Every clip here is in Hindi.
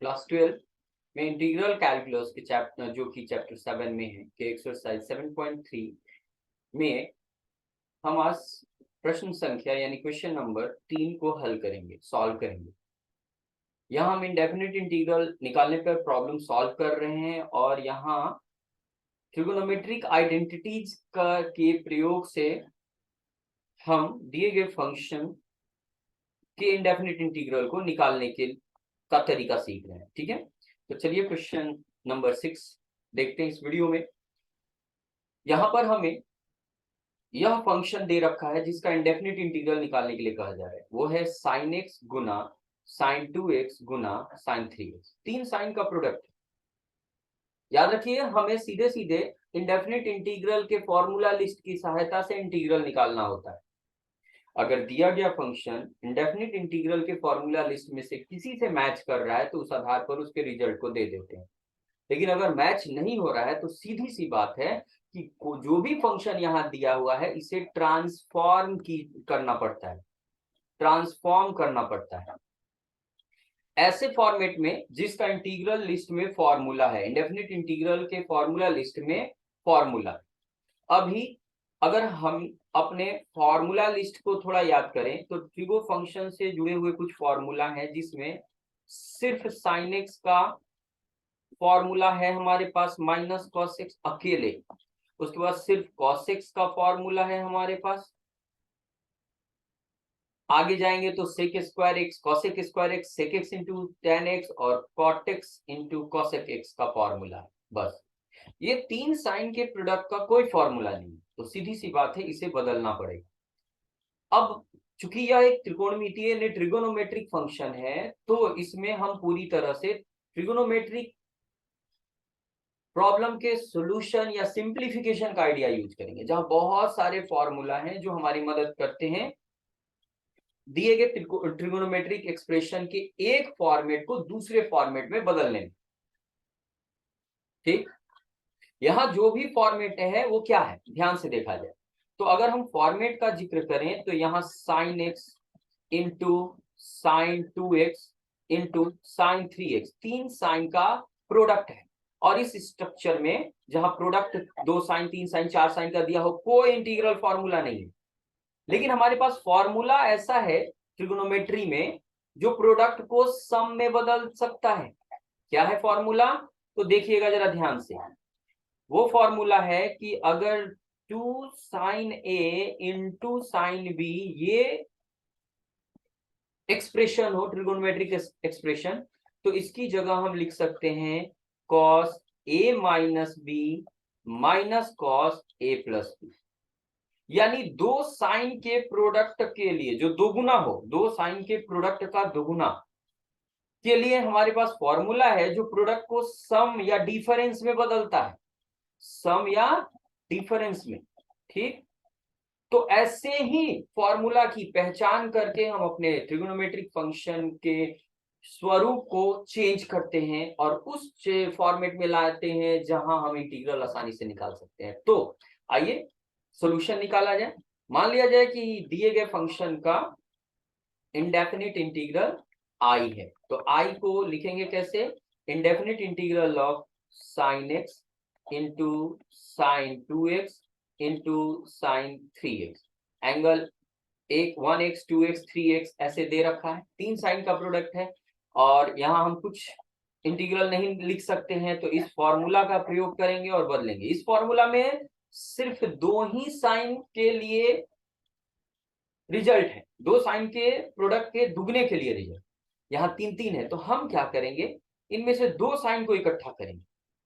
क्लास 12 में इंटीग्रल कैलकुलस के चैप्टर जो कि चैप्टर 7 में है के एक्सरसाइज 7.3 में हम आज प्रश्न संख्या यानी क्वेश्चन नंबर 3 को हल करेंगे, सॉल्व करेंगे। यहाँ हम इंडेफिनिट इंटीग्रल निकालने पर प्रॉब्लम सॉल्व कर रहे हैं और यहाँ ट्रिगोनोमेट्रिक आइडेंटिटीज के प्रयोग से हम दिए गए फंक्शन के इंडेफिनिट इंटीग्रल को निकालने का तरीका सीख रहे हैं। ठीक है, तो चलिए क्वेश्चन नंबर 6 देखते हैं इस वीडियो में। यहाँ पर हमें यह फंक्शन दे रखा है जिसका इंडेफिनिट इंटीग्रल निकालने के लिए कहा जा रहा है, वो है sin x गुना sin 2x गुना sin 3x। तीन साइन का प्रोडक्ट। याद रखिए, हमें सीधे सीधे इंडेफिनिट इंटीग्रल के फॉर्मूला लिस्ट की सहायता से इंटीग्रल निकालना होता है। अगर दिया गया फंक्शन इंडेफिनिट इंटीग्रल के फॉर्मूला लिस्ट में से किसी से मैच कर रहा है तो उस आधार पर उसके रिजल्ट को दे देते हैं। लेकिन अगर मैच नहीं हो रहा है तो सीधी सी बात है कि जो भी फंक्शन यहाँ दिया हुआ है इसे करना पड़ता है, ट्रांसफॉर्म करना पड़ता है ऐसे फॉर्मेट में जिसका इंटीग्रल लिस्ट में फॉर्मूला है। इंडेफिनिट इंटीग्रल के फॉर्मूला लिस्ट में फॉर्मूला। अभी अगर हम अपने फॉर्मूला लिस्ट को थोड़ा याद करें तो ट्रिगो फंक्शन से जुड़े हुए कुछ फॉर्मूला है जिसमें सिर्फ sin x का फॉर्मूला है हमारे पास माइनस cos x अकेले। उसके बाद सिर्फ cos x का फॉर्मूला है हमारे पास। आगे जाएंगे तो sec square x cosec square x sec x into tan x और cot x into cosec x का फॉर्मूला है। बस ये तीन साइन के प्रोडक्ट का कोई फॉर्मूला नहीं, तो सीधी सी बात है इसे बदलना पड़ेगा। अब चूंकि यह एक त्रिकोणमितीय ट्रिगोनोमेट्रिक फंक्शन है तो इसमें हम पूरी तरह से ट्रिगोनोमेट्रिक प्रॉब्लम के सॉल्यूशन या सिंप्लीफिकेशन का आइडिया यूज करेंगे, जहां बहुत सारे फॉर्मूला हैं जो हमारी मदद करते हैं दिए गए ट्रिगोनोमेट्रिक एक्सप्रेशन के एक फॉर्मेट को दूसरे फॉर्मेट में बदलने में। ठीक, यहां जो भी फॉर्मेट है वो क्या है ध्यान से देखा जाए तो अगर हम फॉर्मेट का जिक्र करें तो यहाँ sin x into sin 2x into sin 3x तीन साइन का प्रोडक्ट है। और इस स्ट्रक्चर में जहां प्रोडक्ट 2 साइन 3 साइन 4 साइन का दिया हो कोई इंटीग्रल फॉर्मूला नहीं है, लेकिन हमारे पास फॉर्मूला ऐसा है ट्रिगोनोमेट्री में जो प्रोडक्ट को सम में बदल सकता है। क्या है फॉर्मूला, तो देखिएगा जरा ध्यान से। वो फॉर्मूला है कि अगर 2 sin a into sine B ये एक्सप्रेशन हो, ट्रिगोनोमेट्रिक एक्सप्रेशन, तो इसकी जगह हम लिख सकते हैं cos a minus B minus cos a plus B. यानी दो साइन के प्रोडक्ट के लिए जो दोगुना हो, दो साइन के प्रोडक्ट का दोगुना के लिए हमारे पास फॉर्मूला है जो प्रोडक्ट को सम या डिफरेंस में बदलता है, सम या डिफरेंस में। ठीक, तो ऐसे ही फॉर्मूला की पहचान करके हम अपने ट्रिगोनोमेट्रिक फंक्शन के स्वरूप को चेंज करते हैं और उस फॉर्मेट में लाते हैं जहां हम इंटीग्रल आसानी से निकाल सकते हैं। तो आइए सॉल्यूशन निकाला जाए। मान लिया जाए कि दिए गए फंक्शन का इंडेफिनिट इंटीग्रल आई है, तो आई को लिखेंगे कैसे, indefinite integral of sin x into sin 2x into sin 3x। Angle एक 1x 2x 3x ऐसे दे रखा है, तीन साइन का प्रोडक्ट है और यहाँ हम कुछ इंटीग्रल नहीं लिख सकते हैं तो इस फॉर्मूला का प्रयोग करेंगे और बदलेंगे। इस फॉर्मूला में सिर्फ दो ही साइन के लिए रिजल्ट है, दो साइन के प्रोडक्ट के दुगने के लिए रिजल्ट। यहाँ तीन तीन है तो हम क्या करेंगे, इनमें से दो साइन को इकट्ठा करेंगे।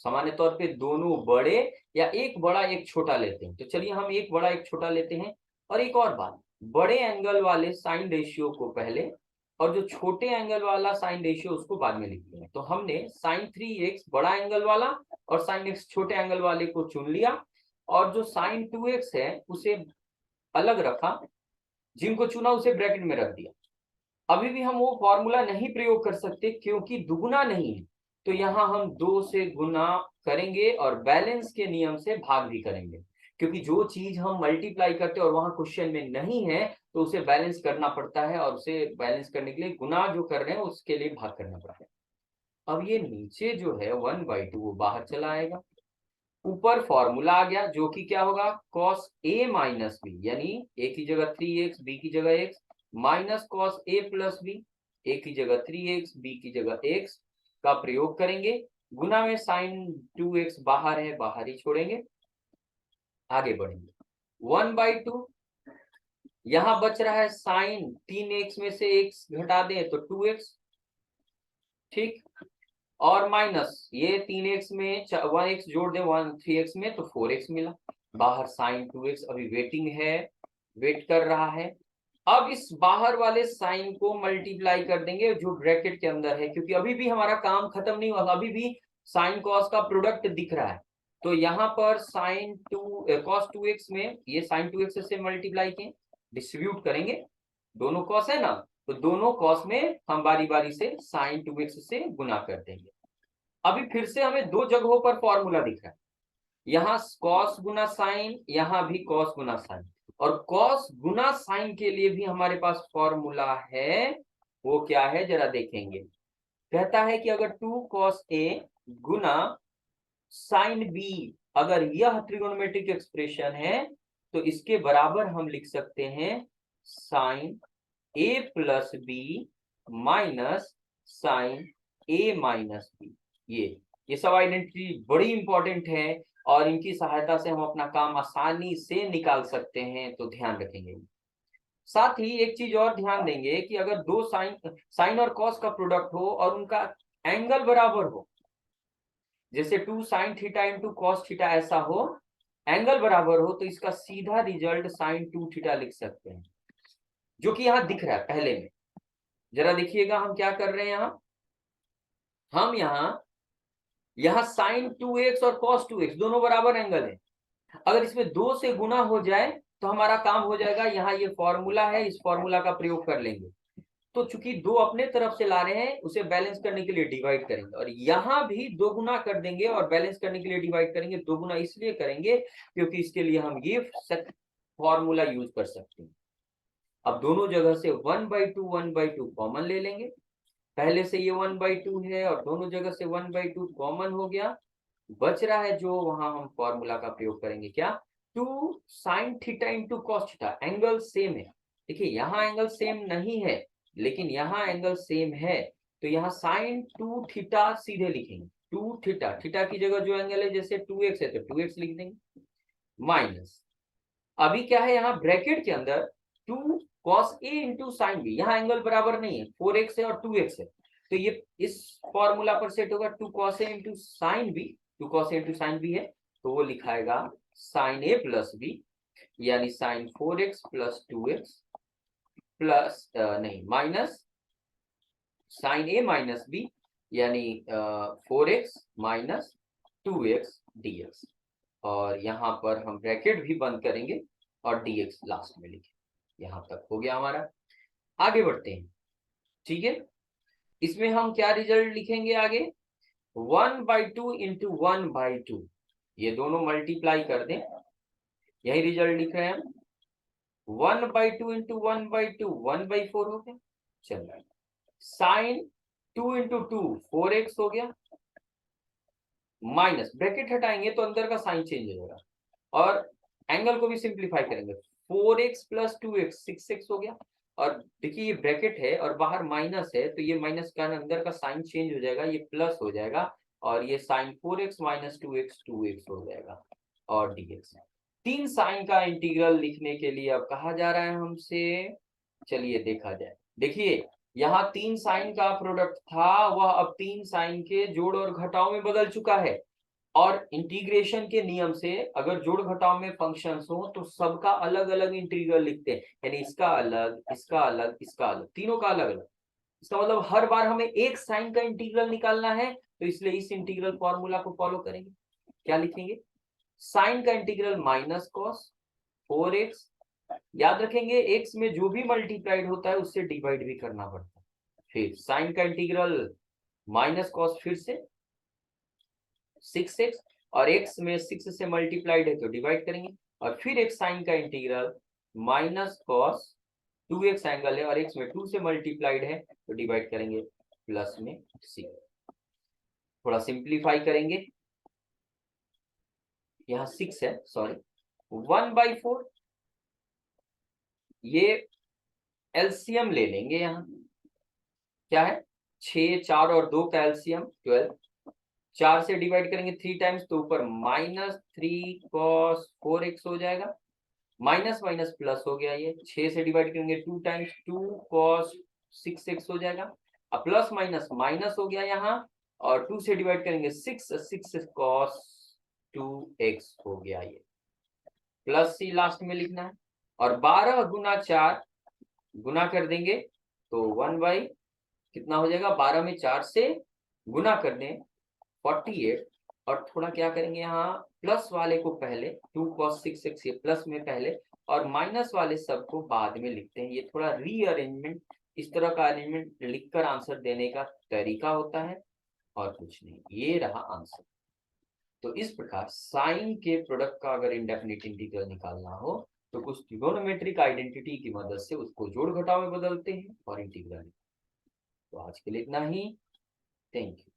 सामान्य तौर पे दोनों बड़े या एक बड़ा एक छोटा लेते हैं, तो चलिए हम एक बड़ा एक छोटा लेते हैं। और एक और बात, बड़े एंगल वाले साइन रेशियो को पहले और जो छोटे एंगल वाला साइन रेशियो उसको बाद में लिखते हैं। तो हमने sin 3x बड़ा एंगल वाला और sin x छोटे एंगल वाले को चुन लिया और जो sin 2x है उसे अलग रखा, जिनको चुना उसे ब्रैकेट में रख दिया। अभी भी हम वो फॉर्मूला नहीं प्रयोग कर सकते क्योंकि दुगुना नहीं है, तो यहाँ हम 2 से गुना करेंगे और बैलेंस के नियम से भाग भी करेंगे, क्योंकि जो चीज हम मल्टीप्लाई करते हैं और वहां क्वेश्चन में नहीं है तो उसे बैलेंस करना पड़ता है और उसे बैलेंस करने के लिए गुना जो कर रहे हैं उसके लिए भाग करना पड़ता है। अब ये नीचे जो है 1/2 वो बाहर चला आएगा, ऊपर फॉर्मूला आ गया जो कि क्या होगा, कॉस ए माइनस बी, यानी ए की जगह 3x, बी की जगह x, minus cos A plus B, ए की जगह 3x, बी की जगह x का प्रयोग करेंगे, गुना में साइन 2x बाहर है, बाहर ही छोड़ेंगे, आगे बढ़ेंगे। 1/2 यहां बच रहा है साइन 3x में से x घटा दें तो 2x, ठीक, और माइनस ये 3x में 1x जोड़ दें 3x में तो 4x मिला, बाहर साइन 2x अभी वेटिंग है, वेट कर रहा है। अब इस बाहर वाले साइन को मल्टीप्लाई कर देंगे जो ब्रैकेट के अंदर है, क्योंकि अभी भी हमारा काम खत्म नहीं हुआ, अभी भी साइन कॉस का प्रोडक्ट दिख रहा है। तो यहाँ पर साइन कॉस 2x में ये साइन 2x से मल्टीप्लाई किए, डिस्ट्रीब्यूट करेंगे, दोनों कॉस है ना, तो दोनों कॉस में हम बारी बारी से साइन 2x से गुना कर देंगे। अभी फिर से हमें दो जगहों पर फॉर्मूला दिख रहा है, यहाँ कॉस गुना साइन, यहाँ भी कॉस गुना साइन, और कॉस गुना साइन के लिए भी हमारे पास फॉर्मूला है, वो क्या है जरा देखेंगे। कहता है कि अगर 2 cos a गुना साइन बी, अगर यह ट्रिगोनोमेट्रिक एक्सप्रेशन है तो इसके बराबर हम लिख सकते हैं sine a plus B minus sine a minus B. ये सब आइडेंटिटी बड़ी इंपॉर्टेंट है और इनकी सहायता से हम अपना काम आसानी से निकाल सकते हैं, तो ध्यान रखेंगे। साथ ही एक चीज और ध्यान देंगे कि अगर दो साइन और कॉस का प्रोडक्ट हो और उनका एंगल बराबर हो, जैसे 2 sin theta into cos theta ऐसा हो, एंगल बराबर हो, तो इसका सीधा रिजल्ट sin 2 थीटा लिख सकते हैं, जो कि यहाँ दिख रहा है पहले में। जरा देखिएगा हम क्या कर रहे हैं, हम यहाँ sin 2x और cos 2x दोनों बराबर एंगल है, अगर इसमें 2 से गुना हो जाए तो हमारा काम हो जाएगा। यहाँ ये फॉर्मूला है, इस फॉर्मूला का प्रयोग कर लेंगे, तो चूंकि 2 अपने तरफ से ला रहे हैं उसे बैलेंस करने के लिए डिवाइड करेंगे, और यहाँ भी 2 गुना कर देंगे और बैलेंस करने के लिए डिवाइड करेंगे। 2 गुना इसलिए करेंगे क्योंकि इसके लिए हम ये फॉर्मूला यूज कर सकते हैं। अब दोनों जगह से 1/2 कॉमन ले लेंगे, पहले से ये 1/2 है और दोनों जगह से 1/2 कॉमन हो गया, बच रहा है जो वहां हम फॉर्मूला का प्रयोग करेंगे, क्या, 2 sin theta into cos theta, angle same है। देखिए यहाँ एंगल सेम नहीं है लेकिन यहाँ एंगल सेम है, तो यहाँ sin 2 थीटा सीधे लिखेंगे, 2 थीटा, थीटा की जगह जो एंगल है जैसे 2x है तो 2x लिख देंगे, माइनस अभी क्या है यहाँ ब्रैकेट के अंदर 2 cos a into sine B, यहाँ एंगल बराबर नहीं है, 4x है और 2x है, तो ये इस फॉर्मूला पर सेट होगा 2 cos a into sine b, 2 cos a into sine b है तो वो लिखाएगा साइन a प्लस बी, यानी sine 4x plus 2x plus नहीं minus sine a minus b, यानी 4x माइनस 2x dx, और यहाँ पर हम ब्रैकेट भी बंद करेंगे और dx लास्ट में लिखें। यहाँ तक हो गया हमारा, आगे बढ़ते हैं, ठीक है। इसमें हम क्या रिजल्ट लिखेंगे आगे, 1/2 इंटू 1/2, ये दोनों मल्टीप्लाई कर दें, यही रिजल्ट लिख रहे हैं हम। 1/2 इंटू 1/2 1/4 हो गया, चलिए साइन 2 इंटू 2 4x हो गया, माइनस ब्रैकेट हटाएंगे तो अंदर का साइन चेंज हो जाएगा, और एंगल को भी सिंप्लीफाई करेंगे, 4x प्लस 2x 6x हो गया, और देखिए ये ब्रैकेट है और बाहर माइनस है तो ये माइनस का अंदर का साइन चेंज हो जाएगा, ये प्लस हो जाएगा, और ये sign 4x minus 2x 2x हो जाएगा, और dx। 3 साइन का इंटीग्रल लिखने के लिए अब कहा जा रहा है हमसे, चलिए देखा जाए। देखिए यहाँ 3 साइन का प्रोडक्ट था, वह अब 3 साइन के जोड़ और घटाव में बदल चुका है, और इंटीग्रेशन के नियम से अगर जोड़ घटाव में फंक्शंस हो तो सबका अलग अलग इंटीग्रल लिखते हैं, यानी इसका अलग, इसका अलग, इसका अलग, तीनों का अलग अलग। इसका मतलब हर बार हमें एक साइन का इंटीग्रल निकालना है, तो इसलिए इस इंटीग्रल फॉर्मूला को फॉलो करेंगे। क्या लिखेंगे, साइन का इंटीग्रल माइनस कॉस 4x, याद रखेंगे x में जो भी मल्टीप्लाइड होता है उससे डिवाइड भी करना पड़ता है, फिर साइन का इंटीग्रल माइनस कॉस फिर से 6x, और x में 6 से मल्टीप्लाइड है तो डिवाइड करेंगे, और फिर एक साइन का integral minus cos 2x angle है और x में 2 से मल्टीप्लाइड है तो डिवाइड करेंगे प्लस में 6। थोड़ा सिंप्लीफाई करेंगे, यहाँ 6 है, सॉरी, 1/4, ये एलसीएम ले लेंगे, यहाँ क्या है 6, 4 और 2 का एलसीएम 12, 4 से डिवाइड करेंगे 3 टाइम्स तो ऊपर -3 cos 4x हो जाएगा, माइनस माइनस प्लस हो गया, ये 6 से डिवाइड करेंगे 2 टाइम्स 2 cos 6x हो जाएगा, अब प्लस माइनस माइनस हो गया यहाँ, और 2 से डिवाइड करेंगे 6 cos 2x हो गया, ये प्लस सी लास्ट में लिखना है, और 12 गुना 4 गुना कर देंगे तो 1 बाई कितना हो जाएगा, 12 में 4 से गुना कर दें 48, और थोड़ा क्या करेंगे यहाँ प्लस वाले को पहले 2 cos 6x ये प्लस में पहले, और माइनस वाले सबको बाद में लिखते हैं। ये थोड़ा रीअरेंजमेंट, इस तरह का अरेंजमेंट लिखकर आंसर देने का तरीका होता है और कुछ नहीं। ये रहा आंसर। तो इस प्रकार साइन के प्रोडक्ट का अगर इंडेफिनिट इंटीग्रल निकालना हो तो कुछ ट्रिगोनोमेट्रिक आइडेंटिटी की मदद से उसको जोड़ घटाव में बदलते हैं और इंटीग्रल। तो आज के लिए इतना ही। Thank you.